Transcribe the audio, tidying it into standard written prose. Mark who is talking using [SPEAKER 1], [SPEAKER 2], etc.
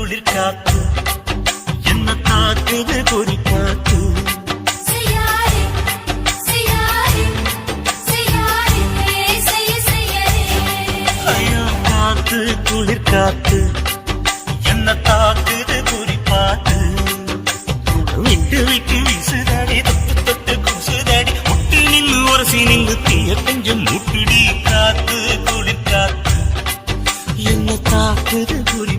[SPEAKER 1] குளிர் காத்து என்ன தாக்குது குறி காத்து ஐயோ காத்து குளிர் காத்து என்ன தாக்குது குறி பார்த்து விட்டு விட்டு வீசுதாடி தொட்டு தொட்டு கூசுதாடி முட்டு நின்று உரசி நின்று தீய கொஞ்சம் முட்டுடி காத்து குளிர் காத்து என்ன தாக்குது குறி